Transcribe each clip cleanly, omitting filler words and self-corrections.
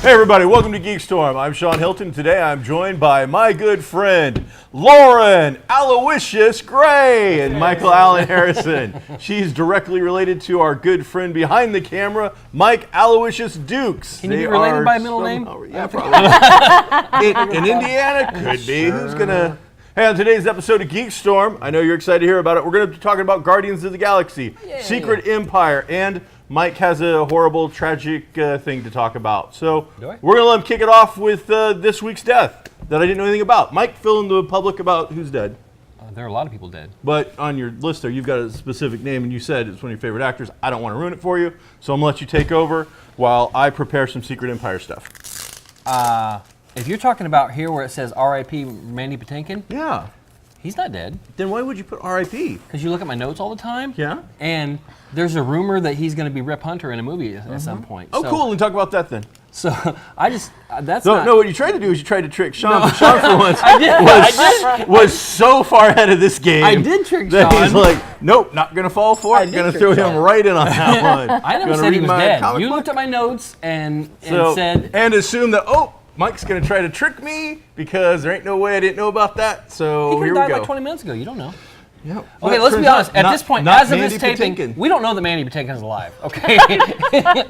Hey everybody, welcome to GeekStorm. I'm Sean Hilton. Today I'm joined by my good friend, Lauren Aloysius Gray and Michael Allen Harrison. She's directly related to our good friend behind the camera, Mike Aloysius Dukes. Can you be related by middle name? Yeah, probably. in Indiana, could be. Sure. Who's gonna... Hey, on today's episode of GeekStorm, I know you're excited to hear about it. We're going to be talking about Guardians of the Galaxy, Yay. Secret Empire, and Mike has a horrible, tragic thing to talk about. So we're going to let him kick it off with this week's death that I didn't know anything about. Mike, fill in the public about who's dead. There are a lot of people dead. But on your list there, you've got a specific name, and you said it's one of your favorite actors. I don't want to ruin it for you, so I'm going to let you take over while I prepare some Secret Empire stuff. If you're talking about here where it says R.I.P. Mandy Patinkin, yeah, he's not dead. Then why would you put R.I.P.? Because you look at my notes all the time. Yeah. And there's a rumor that he's going to be Rip Hunter in a movie at some point. Oh, so, cool. We'll talk about that then. So I just, that's no, not... No, what you tried to do is you tried to trick Sean. No. But Sean, for once, I was so far ahead of this game. I did trick Sean. He's like, nope, not going to fall for it. Going to throw him right in on that one. I never said he was dead. You looked at my notes and said... And assumed that, oh, Mike's going to try to trick me because there ain't no way I didn't know about that. So he here we died go. like 20 minutes ago. You don't know. Yep. Okay, let's be honest. At this point, as of this taping, we don't know that Mandy Patinkin is alive. Okay.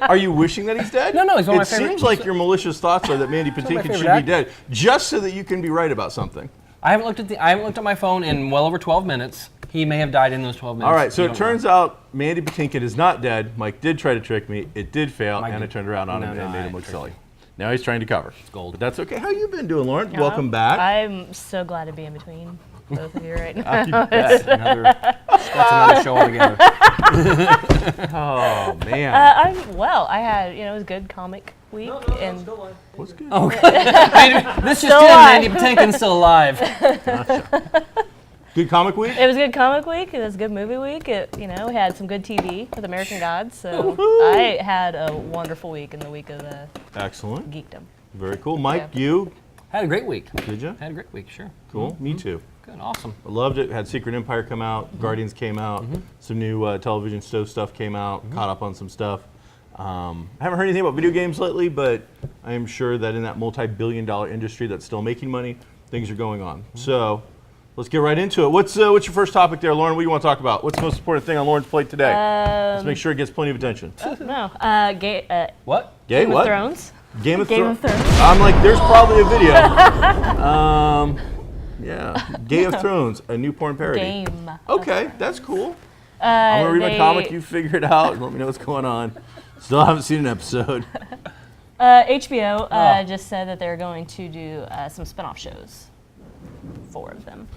Are you wishing that he's dead? No, he's one of my favorite. It seems like your malicious thoughts are that Mandy Patinkin should be dead, just so that you can be right about something. I haven't looked at my phone in well over 12 minutes. He may have died in those 12 minutes. All right, so it turns out Mandy Patinkin is not dead. Mike did try to trick me. It did fail, and I turned around on him and made him look silly. Now he's trying to cover. It's gold. But that's okay. How you been doing, Lauren? Welcome back. I'm so glad to be in between both of you right now. That's another show altogether. Oh man. I'm well. I had, it was a good comic week. What's good? Oh, this just in, Mandy Patinkin's still alive. Gotcha. Good comic week? It was a good comic week. It was a good movie week. We had some good TV with American Gods. So I had a wonderful week in the week of excellent geekdom. Very cool. Mike, you? Had a great week. Did you? Had a great week, sure. Cool. Me too. Good, awesome. I loved it. Had Secret Empire come out. Guardians came out. Some new television show stuff came out. Caught up on some stuff. I haven't heard anything about video games lately, but I am sure that in that multi-billion-dollar industry that's still making money, things are going on. So let's get right into it. What's your first topic there, Lauren? What do you want to talk about? What's the most important thing on Lauren's plate today? Let's make sure it gets plenty of attention. What? Gay Game what? of Thrones. Game of Thrones. I'm like, there's probably a video. Yeah, Game of Thrones, a new porn parody. Game. Okay, that's cool. I'm gonna read my comic. You figure it out and let me know what's going on. Still haven't seen an episode. HBO just said that they're going to do some spin-off shows. 4 of them.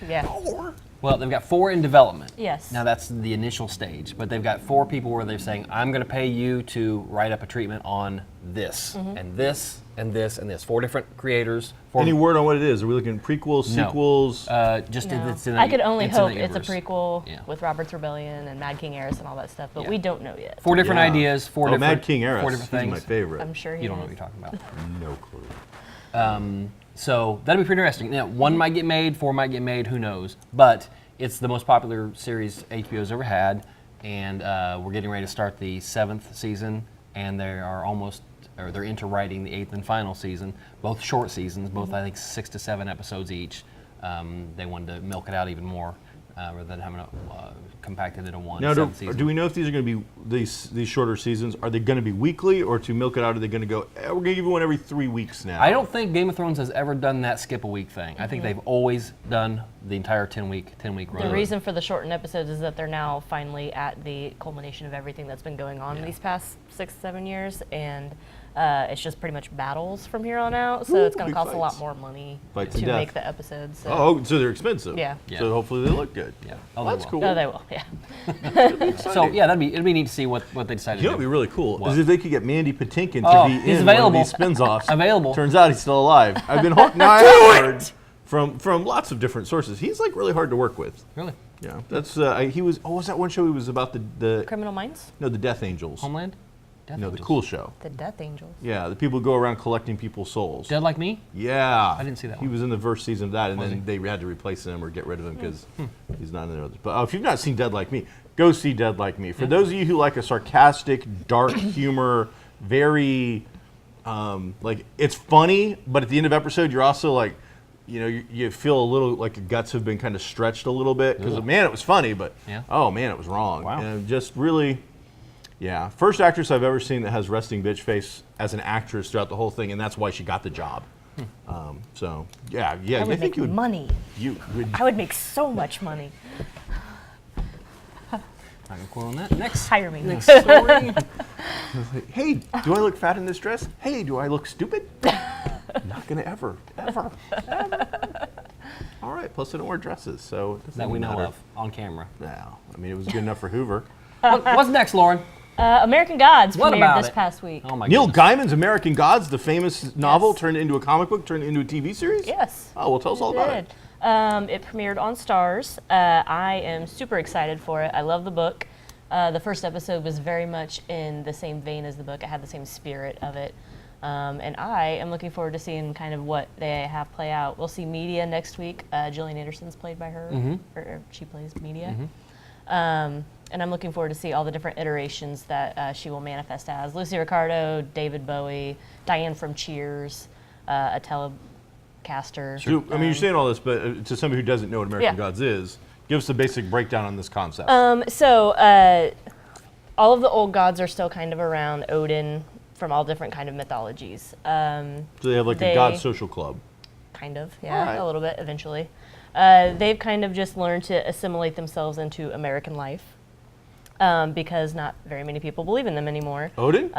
Yeah. 4? Well, they've got 4 in development. Yes. Now that's the initial stage, but they've got 4 people where they're saying, I'm going to pay you to write up a treatment on this, and this, and this, and this. 4 different creators. Any word on what it is? Are we looking at prequels, sequels? Just No. it's in I could only hope it's a universe. prequel with Robert's Rebellion and Mad King Eris and all that stuff, but we don't know yet. 4 different ideas, 4 different Mad King Eris. 4 different things. He's my favorite. I'm sure You don't know what you're talking about. No clue. So that'll be pretty interesting. Now, 1 might get made, 4 might get made, who knows? But it's the most popular series HBO's ever had, and we're getting ready to start the 7th season, and they're into writing the 8th and final season, both short seasons, both I think 6 to 7 episodes each. They wanted to milk it out even more rather than having it compacted into one. Now, season. do we know if these are going to be these shorter seasons? Are they going to be weekly, or to milk it out, are they going to go? We're going to give you one every 3 weeks now. I don't think Game of Thrones has ever done that skip a week thing. I think they've always done the entire 10-week run. The reason for the shortened episodes is that they're now finally at the culmination of everything that's been going on in these past 6-7 years, and It's just pretty much battles from here on out, so it's going to big cost a lot fights. more money Fight to to death. make the episodes. So. Oh, so they're expensive. Yeah. So hopefully they look good. Yeah. Well, they that's will. cool. Oh, they will, yeah. So yeah, it'd be neat to see what they decide to You know do. what would be really cool What? is if they could get Mandy Patinkin Oh, to be he's in one available. of these spin-offs. Available. Turns out he's still alive. I've been now I have heard from lots of different sources. He's like really hard to work with. Really? Yeah, that's he was. Oh, what was that one show? He was about the Criminal Minds? no the Death Angels. Homeland? Death No, the Angels. cool show. The Death Angels. Yeah, the people who go around collecting people's souls. Dead Like Me? Yeah, I didn't see that He one. was in the first season of that, and Was then he? they had to replace him or get rid of him because Hmm. he's not in there. But if you've not seen Dead Like Me, go see Dead Like Me. For those of you who like a sarcastic, dark humor, very like it's funny, but at the end of episode, you're also like, you know, you feel a little like your guts have been kind of stretched a little bit because man, it was funny, but Yeah. oh man, it was wrong. Wow. And just really. Yeah, first actress I've ever seen that has resting bitch face as an actress throughout the whole thing, and that's why she got the job. So yeah, I would think make you would. money. You would. I would make so much money. I can quote on that. Next. Hire me. Story. Hey, do I look fat in this dress? Hey, do I look stupid? Not gonna ever. All right. Plus, I don't wear dresses, so it doesn't That we know matter. of on camera. No, I mean it was good enough for Hoover. What's next, Lauren? American Gods What premiered about this it? past week. Oh my Neil goodness. Gaiman's American Gods, the famous novel, Yes. turned into a comic book, turned into a TV series. Yes. Oh, well, tell us all about it. It premiered on Stars. I am super excited for it. I love the book. The first episode was very much in the same vein as the book. It had the same spirit of it. And I am looking forward to seeing kind of what they have play out. We'll see Media next week. Gillian Anderson's played by her, or she plays Media. And I'm looking forward to see all the different iterations that she will manifest as. Lucy Ricardo, David Bowie, Diane from Cheers, a Telecaster. So, I mean, you're saying all this, but to somebody who doesn't know what American Yeah. Gods is, give us a basic breakdown on this concept. So all of the old gods are still kind of around. Odin from all different kind of mythologies. So they have like a they- God social club. Kind of, yeah, Alright. a little bit eventually. They've kind of just learned to assimilate themselves into American life because not very many people believe in them anymore. Odin?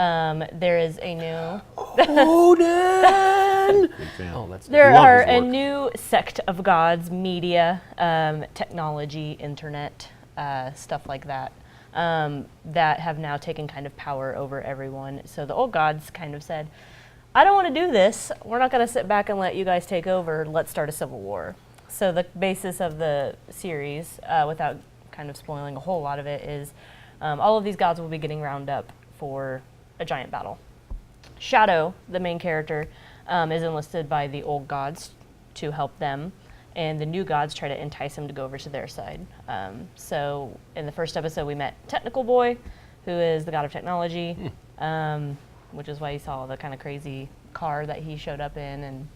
There is a new Odin! Big fan. Oh, that's There Love are his a work. new sect of gods, media, technology, internet, stuff like that, that have now taken kind of power over everyone. So the old gods kind of said, I don't want to do this. We're not going to sit back and let you guys take over. Let's start a civil war. So the basis of the series, without kind of spoiling a whole lot of it, is all of these gods will be getting round up for a giant battle. Shadow, the main character, is enlisted by the old gods to help them, and the new gods try to entice him to go over to their side. So in the first episode, we met Technical Boy, who is the god of technology, which is why you saw the kind of crazy car that he showed up in.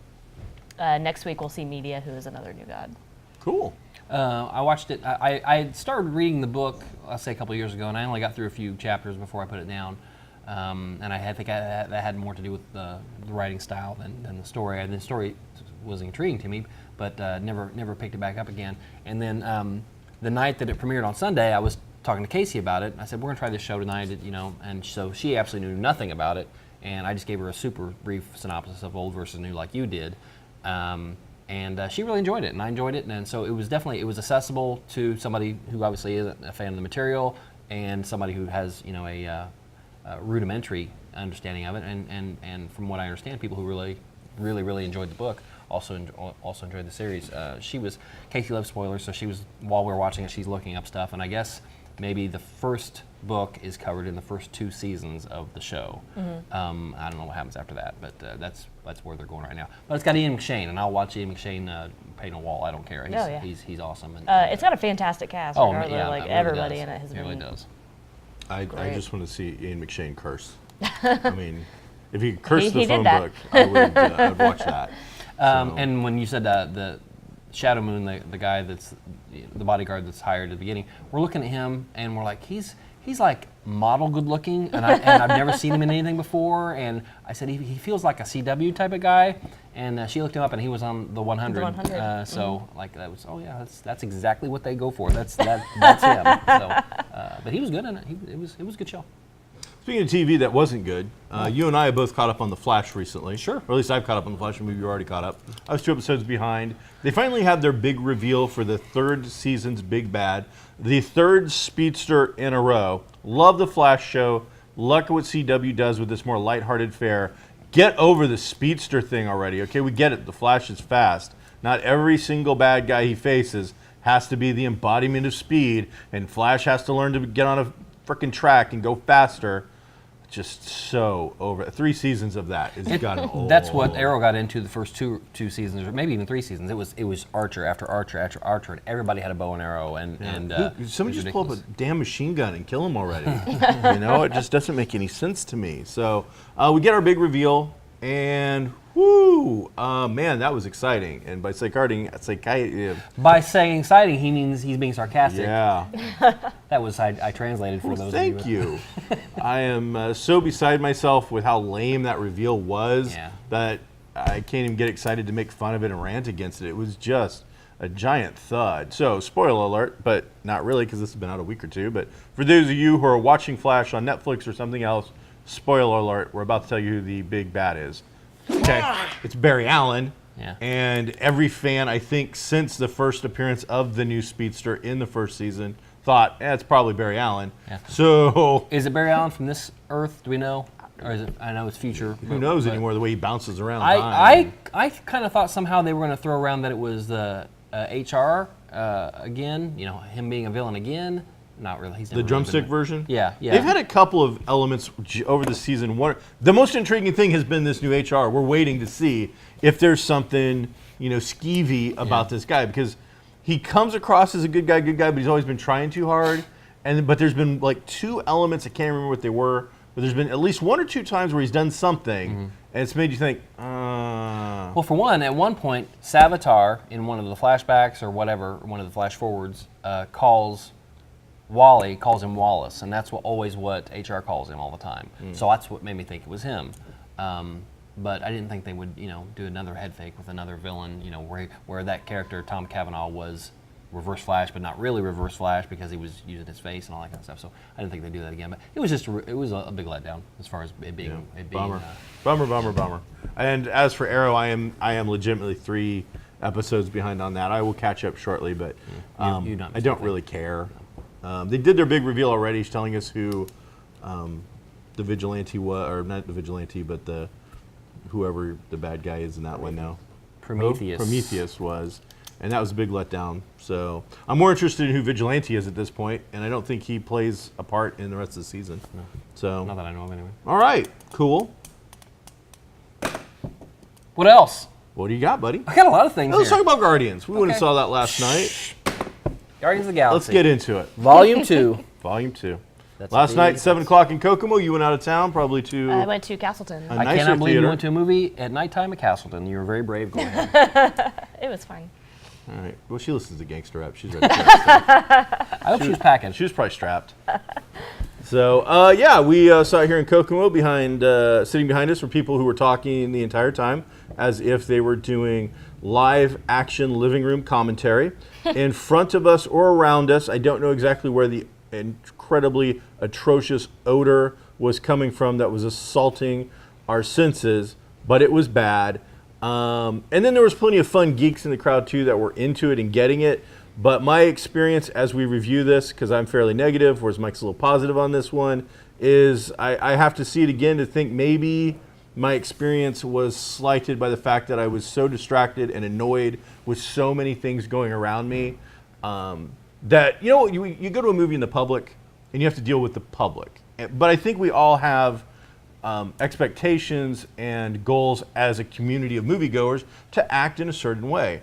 And next week, we'll see Media, who is another new god. Cool. I watched it. I started reading the book, I'll say a couple of years ago, and I only got through a few chapters before I put it down. And I think that had more to do with the writing style than the story. And the story was intriguing to me, but never picked it back up again. And then the night that it premiered on Sunday, I was talking to Casey about it. I said, we're going to try this show tonight, and so she absolutely knew nothing about it. And I just gave her a super brief synopsis of old versus new like you did. And she really enjoyed it, and I enjoyed it, and so it was accessible to somebody who obviously isn't a fan of the material, and somebody who has a rudimentary understanding of it, and from what I understand, people who really enjoyed the book also enjoyed the series. Casey loves spoilers, so while we were watching it, she's looking up stuff, and I guess maybe the first book is covered in the first 2 seasons of the show. I don't know what happens after that, but that's where they're going right now. But it's got Ian McShane, and I'll watch Ian McShane paint a wall. I don't care. He's awesome. And, It's got a fantastic cast. oh regardless, yeah, like it really everybody does. in it has It been really does. I Great. just want to see Ian McShane curse. I mean, if he cursed He the did phone that. book, I'd watch that. So- And when you said the Shadow Moon, the guy that's the bodyguard that's hired at the beginning, we're looking at him and we're like, he's like model good looking, and I've never seen him in anything before. And I said he feels like a CW type of guy. And she looked him up, and he was on the 100. The 100. So like that was that's exactly what they go for. That's him. So, but he was good in it. It was a good show. Speaking of TV that wasn't good, you and I have both caught up on The Flash recently. Sure. Or at least I've caught up on The Flash, and maybe you already caught up. I was 2 episodes behind. They finally had their big reveal for the 3rd season's Big Bad. The 3rd speedster in a row. Love The Flash show. Look at what CW does with this more lighthearted fare. Get over the speedster thing already, okay? We get it. The Flash is fast. Not every single bad guy he faces has to be the embodiment of speed, and Flash has to learn to get on a frickin' track and go faster. Just so over 3 seasons of that. It's gotten old. That's what Arrow got into the first two seasons, or maybe even 3 seasons. It was Archer after Archer after Archer, and everybody had a bow and arrow. Somebody just pull up a damn machine gun and kill him already. It just doesn't make any sense to me. So we get our big reveal, and whoo, man, that was exciting. And by by saying exciting, he means he's being sarcastic. Yeah. That was I translated for those. Thank of you. you. I am so beside myself with how lame that reveal was that I can't even get excited to make fun of it and rant against it. It was just a giant thud. So, spoiler alert, but not really because this has been out a week or 2. But for those of you who are watching Flash on Netflix or something else, spoiler alert, we're about to tell you who the big bad is. Okay, it's Barry Allen. Yeah. And every fan, I think, since the first appearance of the new speedster in the 1st season, thought, it's probably Barry Allen. Yeah. So is it Barry Allen from this Earth? Do we know, or is it? I know it's future. Who knows anymore? The way he bounces around. I kind of thought somehow they were going to throw around that it was the HR again. Him being a villain again. Not really. He's the drumstick version. Yeah. They've had a couple of elements over the season. The most intriguing thing has been this new HR. We're waiting to see if there's something skeevy about this guy, because he comes across as a good guy, but he's always been trying too hard. But there's been like 2 elements, I can't remember what they were, but there's been at least 1 or 2 times where he's done something, and it's made you think, Well, for one, at one point, Savitar, in one of the flashbacks or whatever, one of the flash forwards, calls him Wallace, and that's what HR calls him all the time. So that's what made me think it was him. But I didn't think they would, do another head fake with another villain, where that character, Tom Cavanaugh, was Reverse Flash, but not really Reverse Flash because he was using his face and all that kind of stuff. So I didn't think they'd do that again. But it was just it was a big letdown as far as it being. Bummer. And as for Arrow, I am legitimately 3 episodes behind on that. I will catch up shortly, but I don't really care. They did their big reveal already. He's telling us who the vigilante was, or not the vigilante, but whoever the bad guy is in that one now. Prometheus was, and that was a big letdown. So I'm more interested in who Vigilante is at this point, and I don't think he plays a part in the rest of the season. No. So not that I know of anyway. All right, cool. What else? What do you got, buddy? I got a lot of things. Let's here. talk about Guardians. We went and saw that last night. Guardians of the Galaxy. Let's get into it. Volume 2. Volume 2. That's last night, 7 o'clock in Kokomo. You went out of town, probably to. I went to Castleton. I cannot believe you went to a movie at nighttime at Castleton. You were very brave. Go ahead. It was fun. All right. Well, she listens to gangster rap. She's ready. I hope she was packing. She was probably strapped. So, we saw it here in Kokomo. Sitting behind us were people who were talking the entire time as if they were doing live action living room commentary. In front of us or around us, I don't know exactly where the incredibly atrocious odor was coming from that was assaulting our senses, but it was bad. And then there was plenty of fun geeks in the crowd too that were into it and getting it. But my experience as we review this, because I'm fairly negative, whereas Mike's a little positive on this one, is I have to see it again to think maybe my experience was slighted by the fact that I was so distracted and annoyed with so many things going around me that, you go to a movie in the public and you have to deal with the public. But I think we all have expectations and goals as a community of moviegoers to act in a certain way.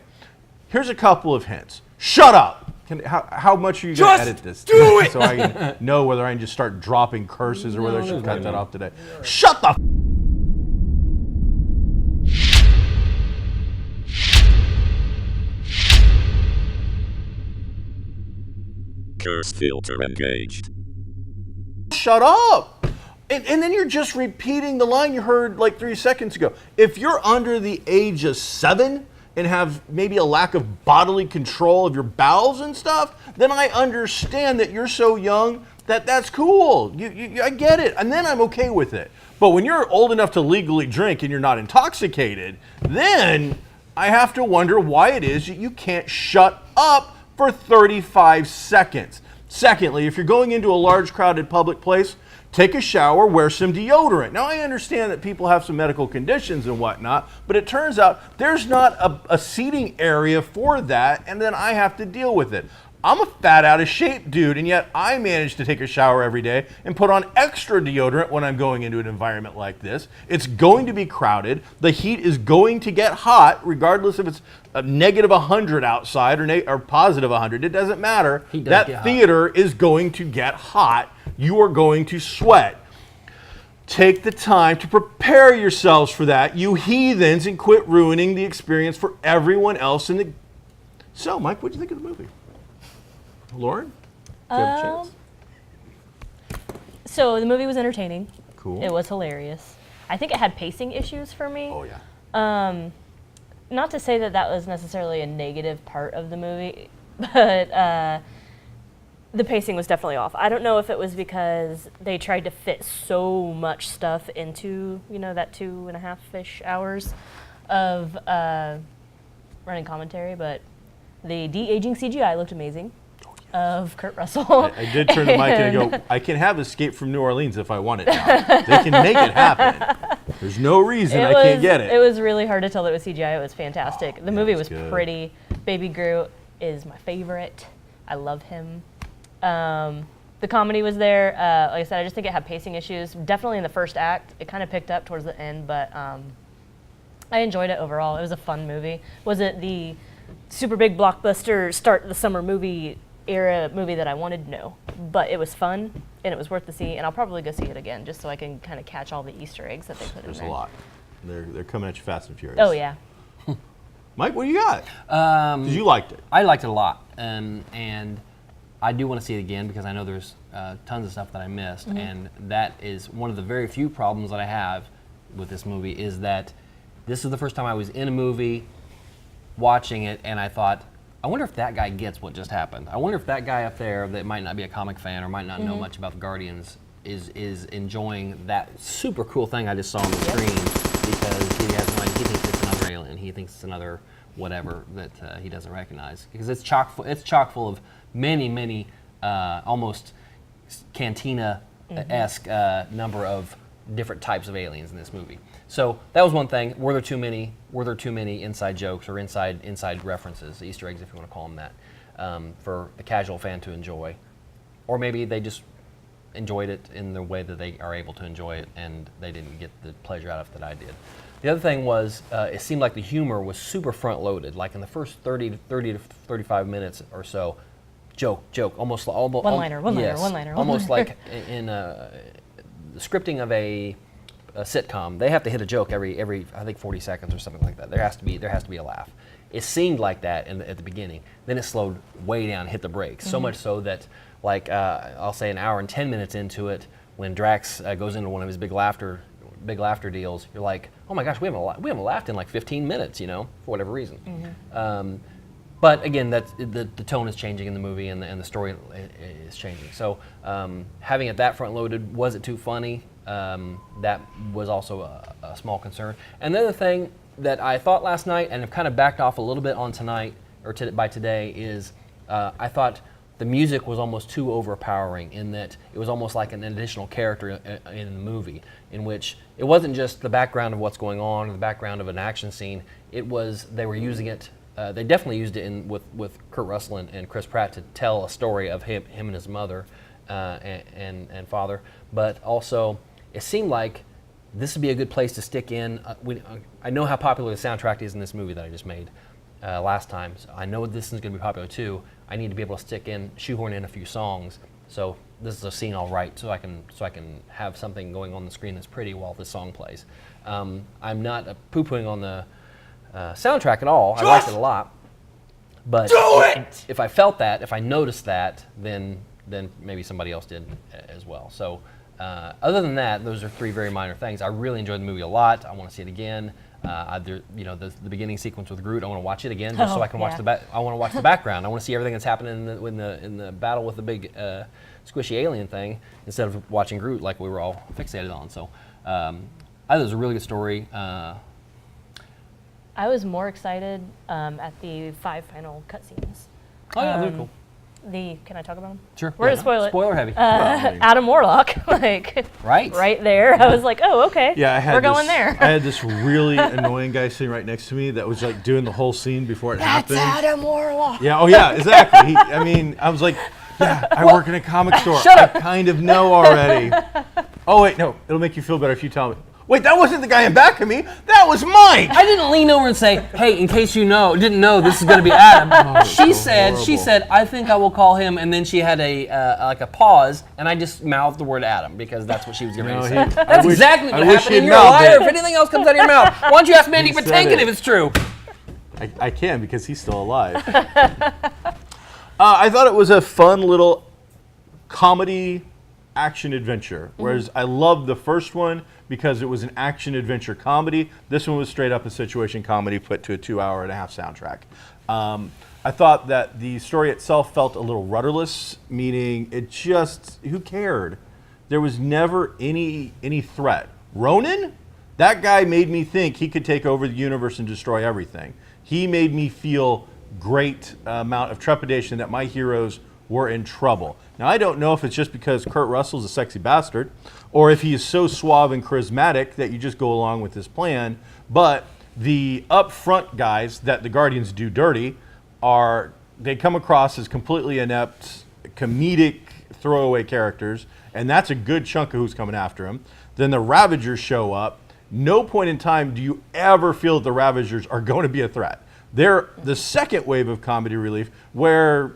Here's a couple of hints. Shut up! How much are you going to edit this? Do it! So I can know whether I can just start dropping curses or whether I should cut that off today. Shut the Curse filter engaged. Shut up! And then you're just repeating the line you heard like 3 seconds ago. If you're under the age of 7 and have maybe a lack of bodily control of your bowels and stuff, then I understand that you're so young that's cool. I get it. And then I'm okay with it. But when you're old enough to legally drink and you're not intoxicated, then I have to wonder why it is you can't shut up for 35 seconds. Secondly, if you're going into a large crowded public place, take a shower, wear some deodorant. Now, I understand that people have some medical conditions and whatnot, but it turns out there's not a seating area for that, and then I have to deal with it. I'm a fat, out of shape dude, and yet I manage to take a shower every day and put on extra deodorant when I'm going into an environment like this. It's going to be crowded. The heat is going to get hot, regardless if it's a negative 100 outside or positive 100. It doesn't matter. That theater is going to get hot. You are going to sweat. Take the time to prepare yourselves for that, you heathens, and quit ruining the experience for everyone else in the... So, Mike, what did you think of the movie? Lauren? Do you have a chance? So the movie was entertaining. Cool. It was hilarious. I think it had pacing issues for me. Oh, yeah. Not to say that was necessarily a negative part of the movie, but the pacing was definitely off. I don't know if it was because they tried to fit so much stuff into, that 2.5-ish hours of running commentary, but the de-aging CGI looked amazing. Of Kurt Russell. I did turn to Mike and go, I can have Escape from New Orleans if I want it now. They can make it happen. There's no reason I can't get it. It was really hard to tell that it was CGI. It was fantastic. The movie was good. pretty. Baby Groot is my favorite. I love him. The comedy was there. Like I said, I just think it had pacing issues. Definitely in the first act. It kind of picked up towards the end, but I enjoyed it overall. It was a fun movie. Was it the super big blockbuster start the summer movie era movie that I wanted? No, but it was fun and it was worth to see, and I'll probably go see it again just so I can kind of catch all the Easter eggs that they put in there. There's a lot. They're coming at you fast and furious. Oh yeah. Mike, what do you got? Because you liked it. I liked it a lot, and I do want to see it again because I know there's tons of stuff that I missed, and that is one of the very few problems that I have with this movie is that this is the first time I was in a movie watching it, and I thought, I wonder if that guy gets what just happened. I wonder if that guy up there that might not be a comic fan or might not know much about the Guardians is enjoying that super cool thing I just saw on the screen because he has no idea. He thinks it's another alien. He thinks it's another whatever that he doesn't recognize because it's chock full of many almost Cantina-esque number of different types of aliens in this movie. So that was one thing. Were there too many inside jokes or inside references, Easter eggs, if you want to call them that, for a casual fan to enjoy, or maybe they just enjoyed it in the way that they are able to enjoy it, and they didn't get the pleasure out of it that I did. The other thing was, it seemed like the humor was super front-loaded. Like in the first 30 to 35 minutes or so, joke, almost One-liner. Almost like in the scripting of a sitcom, they have to hit a joke every I think 40 seconds or something like that. There has to be a laugh. It seemed like that at the beginning. Then it slowed way down, hit the brakes. So much so that, like I'll say, an hour and 10 minutes into it, when Drax goes into one of his big laughter deals, you're like, oh my gosh, we haven't laughed in like 15 minutes, for whatever reason. But again, the tone is changing in the movie, and the story is changing. So having it that front loaded, was it too funny? That was also a small concern. And then the thing that I thought last night, and have kind of backed off a little bit on tonight, or by today, is I thought the music was almost too overpowering in that it was almost like an additional character in the movie, in which it wasn't just the background of what's going on or the background of an action scene. It was, they were using it, they definitely used it with Kurt Russell and Chris Pratt to tell a story of him and his mother and father, but also it seemed like this would be a good place to stick in. I know how popular the soundtrack is in this movie that I just made last time, so I know this is going to be popular too. I need to be able to shoehorn in a few songs. So this is a scene I'll write so I can have something going on the screen that's pretty while this song plays. I'm not poo-pooing on the soundtrack at all. I liked it a lot. But if I felt that, if I noticed that, then maybe somebody else did as well. So Other than that, those are 3 very minor things. I really enjoyed the movie a lot. I want to see it again. The beginning sequence with Groot, I want to watch it again just so I can watch I want to watch the background. I want to see everything that's happening in the battle with the big squishy alien thing instead of watching Groot like we were all fixated on. So I thought it was a really good story. I was more excited at the 5 final cutscenes. Oh yeah, they're cool. Can I talk about them? Sure. We're gonna spoil it. Spoiler heavy. Adam Warlock, right there. I was like, oh, okay. Yeah, we're going there. I had this really annoying guy sitting right next to me that was like doing the whole scene before it happened. That's Adam Warlock. Yeah. Oh yeah. Exactly. I was like, yeah, I work in a comic store. Shut up. I kind of know already. Oh wait, no. It'll make you feel better if you tell me. Wait, that wasn't the guy in back of me. That was Mike. I didn't lean over and say, "Hey, in case you didn't know, this is going to be Adam." She said, "I think I will call him," and then she had a pause, and I just mouthed the word Adam because that's what she was getting ready to say. That's exactly what happened, and you're a liar. If anything else comes out of your mouth, why don't you ask Mandy Patinkin if it's true? I can because he's still alive. I thought it was a fun little comedy action adventure, whereas I loved the first one because it was an action adventure comedy. This one was straight up a situation comedy put to a 2.5-hour soundtrack. I thought that the story itself felt a little rudderless, meaning it just, who cared? There was never any threat. Ronan? That guy made me think he could take over the universe and destroy everything. He made me feel great amount of trepidation that my heroes were in trouble. Now, I don't know if it's just because Kurt Russell's a sexy bastard, or if he is so suave and charismatic that you just go along with his plan, but the upfront guys that the Guardians do dirty they come across as completely inept, comedic throwaway characters, and that's a good chunk of who's coming after him. Then the Ravagers show up. No point in time do you ever feel that the Ravagers are going to be a threat. They're the second wave of comedy relief where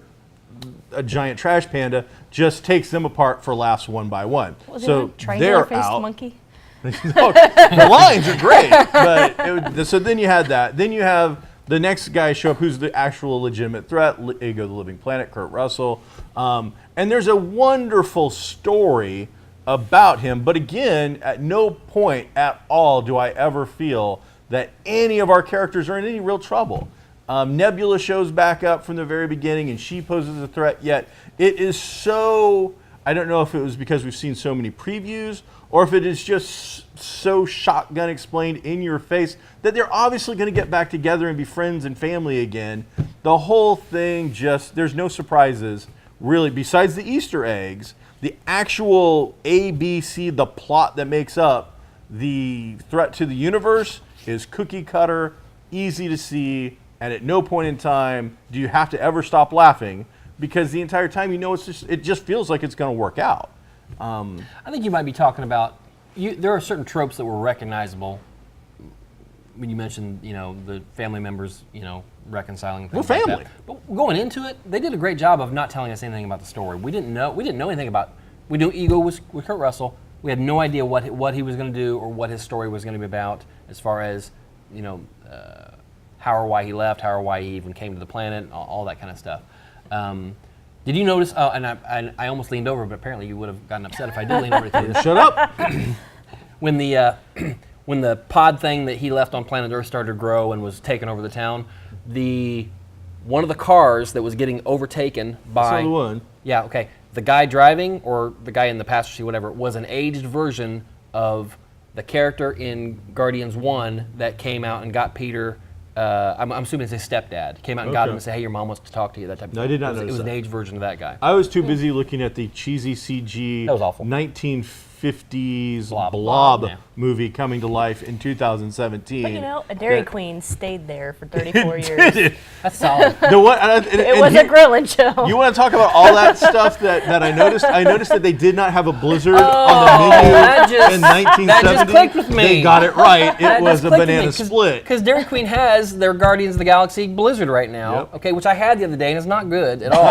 a giant trash panda just takes them apart for laughs one by one. Was so it a triangular-faced monkey? No, the lines are great, but so then you had that. Then you have the next guy show up who's the actual legitimate threat, Ego the Living Planet, Kurt Russell. And there's a wonderful story about him, but again, at no point at all do I ever feel that any of our characters are in any real trouble. Nebula shows back up from the very beginning, and she poses a threat, yet it is so, I don't know if it was because we've seen so many previews, or if it is just so shotgun explained in your face that they're obviously going to get back together and be friends and family again. The whole thing just, there's no surprises, really, besides the Easter eggs. The actual ABC, the plot that makes up the threat to the universe is cookie cutter, easy to see, and at no point in time do you have to ever stop laughing because the entire time it just feels like it's going to work out. I think you might be talking about, there are certain tropes that were recognizable when you mentioned, the family members, reconciling things. Well, family. Like that. But going into it, they did a great job of not telling us anything about the story. We didn't know anything about. We knew Ego was with Kurt Russell. We had no idea what he was going to do or what his story was going to be about, as far as how or why he left, how or why he even came to the planet, all that kind of stuff. Did you notice? Oh, and I almost leaned over, but apparently you would have gotten upset if I did lean over to you. Shut up. When the pod thing that he left on planet Earth started to grow and was taking over the town, one of the cars that was getting overtaken by. That's the one. Yeah. Okay. The guy driving or the guy in the passenger seat, whatever, was an aged version of the character in Guardians 1 that came out and got Peter. I'm assuming it's his stepdad. Came out and got him and said, "Hey, your mom wants to talk to you." That type of thing. I did not know It was that. an aged version of that guy. I was too busy looking at the cheesy CG That was awful. 1950s Blob. Yeah. movie coming to life in 2017. But a Dairy Queen stayed there for 34 years. That's solid. The one, It was a grilling show. You want to talk about all that stuff that I noticed? I noticed that they did not have a blizzard on the menu in 1970. That just clicked with me. They got it right. It was a banana split. Because Dairy Queen has their Guardians of the Galaxy Blizzard right now, Yep. okay, which I had the other day, and it's not good at all.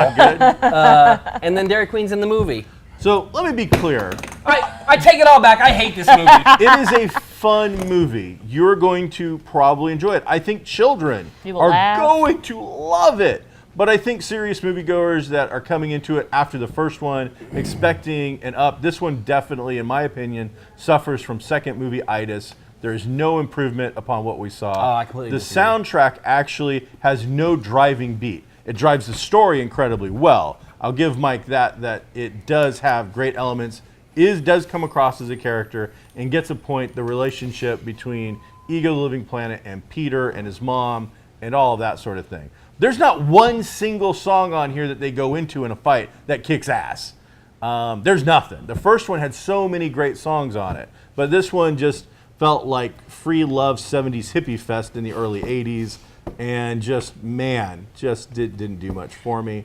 And then Dairy Queen's in the movie. So let me be clear. I take it all back. I hate this movie. It is a fun movie. You're going to probably enjoy it. I think children You will are laugh. going to love it. But I think serious moviegoers that are coming into it after the first one, expecting an up, this one definitely, in my opinion, suffers from second movie itis. There is no improvement upon what we saw. Oh, I completely The disagree. soundtrack actually has no driving beat. It drives the story incredibly well. I'll give Mike that it does have great elements, does come across as a character, and gets a point, the relationship between Ego the Living Planet and Peter and his mom and all of that sort of thing. There's not one single song on here that they go into in a fight that kicks ass. There's nothing. The first one had so many great songs on it, but this one just felt like free love 70s hippie fest in the early 80s, and just didn't do much for me.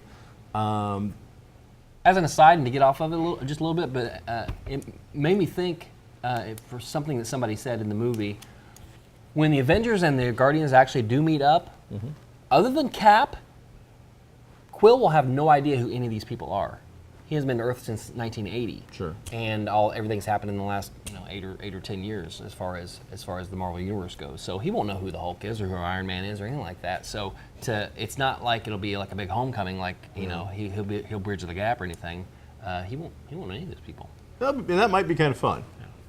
As an aside, and to get off of it just a little bit, but it made me think for something that somebody said in the movie, when the Avengers and the Guardians actually do meet up, other than Cap, Quill will have no idea who any of these people are. He hasn't been to Earth since 1980. Sure. And everything's happened in the last 8 or 10 years as far as the Marvel Universe goes. So he won't know who the Hulk is or who Iron Man is or anything like that. So it's not like it'll be like a big homecoming, like he'll bridge the gap or anything. He won't know any of those people. That might be kind of fun.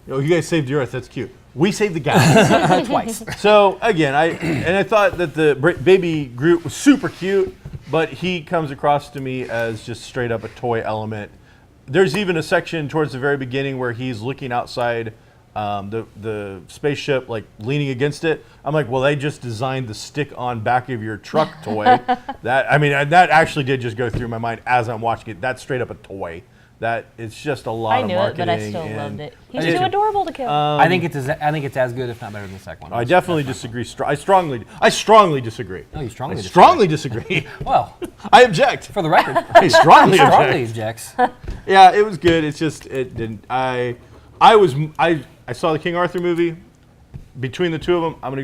You guys saved the Earth. That's cute. We saved the galaxy. Twice. So again, I thought that the baby Groot was super cute, but he comes across to me as just straight up a toy element. There's even a section towards the very beginning where he's looking outside the spaceship, like leaning against it. I'm like, well, they just designed the stick-on back of your truck toy. That actually did just go through my mind as I'm watching it. That's straight up a toy. That it's just a lot of marketing. I knew it, but I still loved it. He's too adorable to kill. I think it's as good, if not better, than the second one. I definitely disagree. I strongly disagree. No, you strongly I disagree. strongly disagree. Well, I object. for the record, I strongly strongly object. objects. Yeah, it was good. It's just it didn't. I saw the King Arthur movie. Between the two of them, I am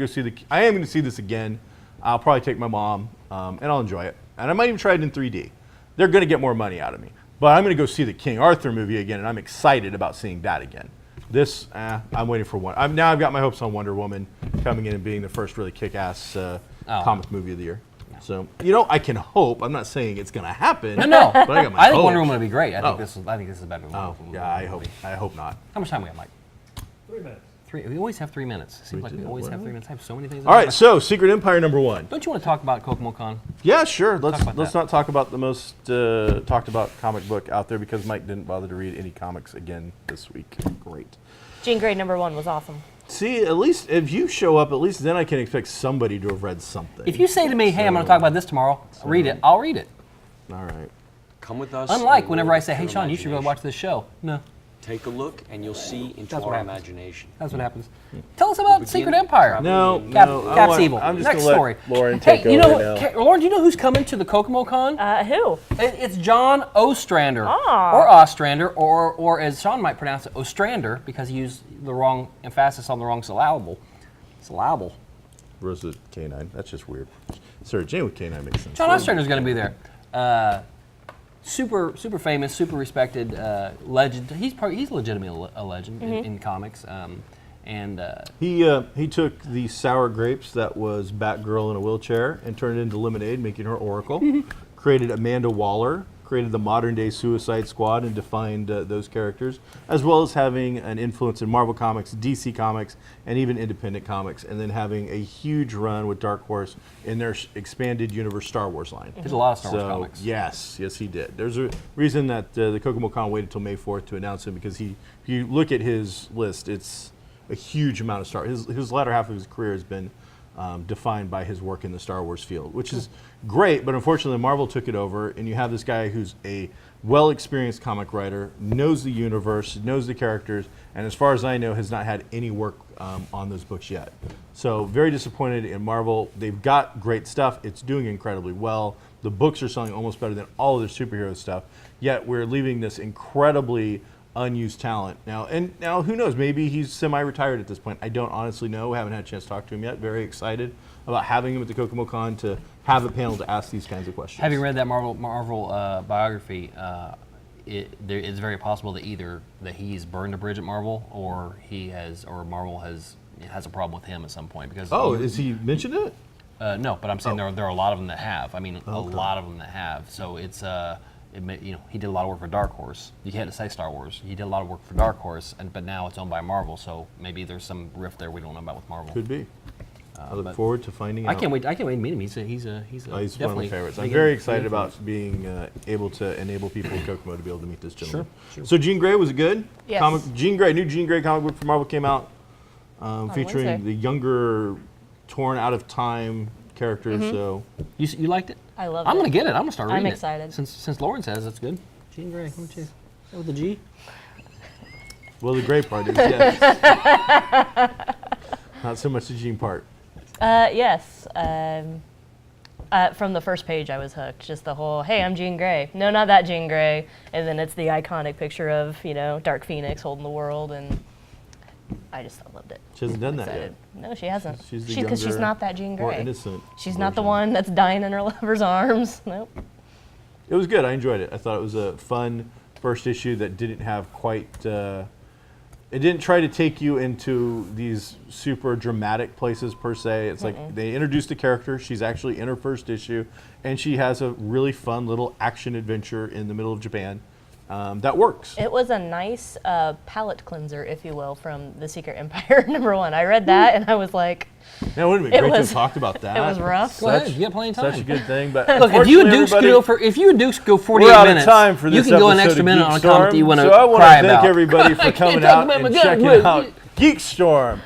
going to see this again. I'll probably take my mom, and I'll enjoy it. And I might even try it in 3D. They're going to get more money out of me. But I'm going to go see the King Arthur movie again, and I'm excited about seeing that again. This, I'm waiting for one. Now I've got my hopes on Wonder Woman coming in and being the first really kick-ass comic movie of the year. So, I can hope. I'm not saying it's going to happen. No. But I got my I think hopes. Wonder Woman would be great. I think this is better than Wonder Woman. Yeah, I hope not. How much time we got, Mike? 3 minutes. We always have 3 minutes. It seems like we always have 3 minutes. I have so many things. All right, so Secret Empire #1. Don't you want to talk about Kokomocon? Yeah, sure. Let's about that. not talk about the most talked about comic book out there because Mike didn't bother to read any comics again this week. Great. Jean Grey #1 was awesome. See, at least if you show up, at least then I can expect somebody to have read something. If you say to me, "Hey, I'm going to talk about this tomorrow," read it. I'll read it. All right. Come with us. Unlike and whenever we'll I say, "Hey, Sean, you should go watch this show." No, Take a look and you'll see into That's what our happens. imagination. that's what happens. Tell us about Begin Secret Empire. No, Cap's evil. I'm just Next gonna let story. Lauren take hey, over now. Lauren, do you know who's coming to the Kokomocon? Who? It's John Ostrander, Ah. or Ostrander, or as Sean might pronounce it, Ostrander, because he used the wrong emphasis on the wrong syllable. Rosa K9. That's just weird. Sarah Jane with K9 makes sense. John Ostrander's going to be there. Super famous, super respected legend. He's legitimately a legend in comics. He took the sour grapes that was Batgirl in a wheelchair and turned it into lemonade, making her Oracle. Created Amanda Waller, created the modern day Suicide Squad, and defined those characters, as well as having an influence in Marvel Comics, DC Comics, and even independent comics, and then having a huge run with Dark Horse in their expanded universe Star Wars line. He did a lot of Star Wars comics. Yes, he did. There's a reason that the Kokomocon waited until May 4th to announce him, because if you look at his list, it's a huge amount of Star. His latter half of his career has been defined by his work in the Star Wars field, which is great, but unfortunately Marvel took it over, and you have this guy who's a well-experienced comic writer, knows the universe, knows the characters, and as far as I know has not had any work on those books yet. So very disappointed in Marvel. They've got great stuff. It's doing incredibly well. The books are selling almost better than all of their superhero stuff, yet we're leaving this incredibly unused talent now. And now who knows, maybe he's semi-retired at this point. I don't honestly know. Haven't had a chance to talk to him yet. Very excited about having him at the Kokomocon to have a panel to ask these kinds of questions. Having read that Marvel biography, it's very possible that either that he's burned a bridge at Marvel, or Marvel has a problem with him at some point. Because Has he mentioned it? No, but I'm saying there are a lot of them that have. I mean, a Okay. lot of them that have. So it's he did a lot of work for Dark Horse. You can't say Star Wars. He did a lot of work for Dark Horse, but now it's owned by Marvel. So maybe there's some rift there we don't know about with Marvel. Could be. I look but forward to finding out. I can't wait to meet him. He's He's definitely one of my favorites. I'm big very in- excited big about influence. being able to enable people in Kokomo to be able to meet this gentleman. Sure. So Jean Grey, was it good? Yes. Jean Grey, new Jean Grey comic book from Marvel came out, featuring Wednesday. the younger, torn out of time character. So You liked it? I love I'm it. gonna get it. I'm gonna start I'm reading it. excited. Since Lauren says it's good. Jean Grey, why don't you? With the G. well, the Grey part is yes. Not so much the Jean part. Yes. From the first page, I was hooked. Just the whole, hey, I'm Jean Grey. No, not that Jean Grey. And then it's the iconic picture of, Dark Phoenix holding the world, and I loved it. She hasn't done that Excited. yet. No, she hasn't. She's the Because she's younger, not that Jean more Grey. innocent. She's not the version. one that's dying in her lover's arms. Nope. It was good. I enjoyed it. I thought it was a fun first issue that didn't have quite. It didn't try to take you into these super dramatic places per se. It's like they introduced a character. She's actually in her first issue, and she has a really fun little action adventure in the middle of Japan that works. It was a nice palate cleanser, if you will, from The Secret Empire #1. I read that, and I was like, Now, it would have been It great to was- have talked about that. it was rough. Go ahead, you got plenty of Such a time. good thing, but Look, if you and unfortunately, Dukes could everybody- go 48 we're out minutes, of time for you this can go an episode extra of minute on a comic that you GeekStorm. want to So I want to cry thank about. everybody for I can't coming talk out about my and gut. checking Look, out GeekStorm.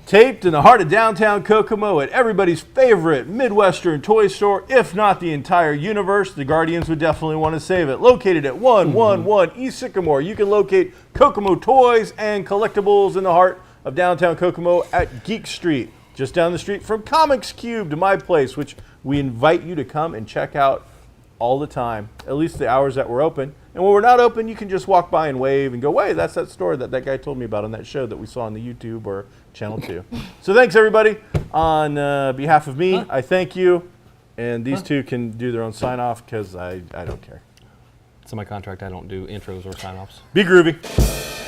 Taped in the heart of downtown Kokomo at everybody's favorite Midwestern toy store, if not the entire universe. The Guardians would definitely want to save it. Located at 111 East Sycamore, you can locate Kokomo toys and collectibles in the heart of downtown Kokomo at Geek Street, just down the street from Comics Cubed, my place, which we invite you to come and check out all the time, at least the hours that we're open. And when we're not open, you can just walk by and wave and go, wait, that's that store that guy told me about on that show that we saw on the YouTube or Channel 2. So thanks, everybody. On behalf of me, I thank you. And these two can do their own sign-off because I don't care. It's in my contract. I don't do intros or sign-offs. Be groovy.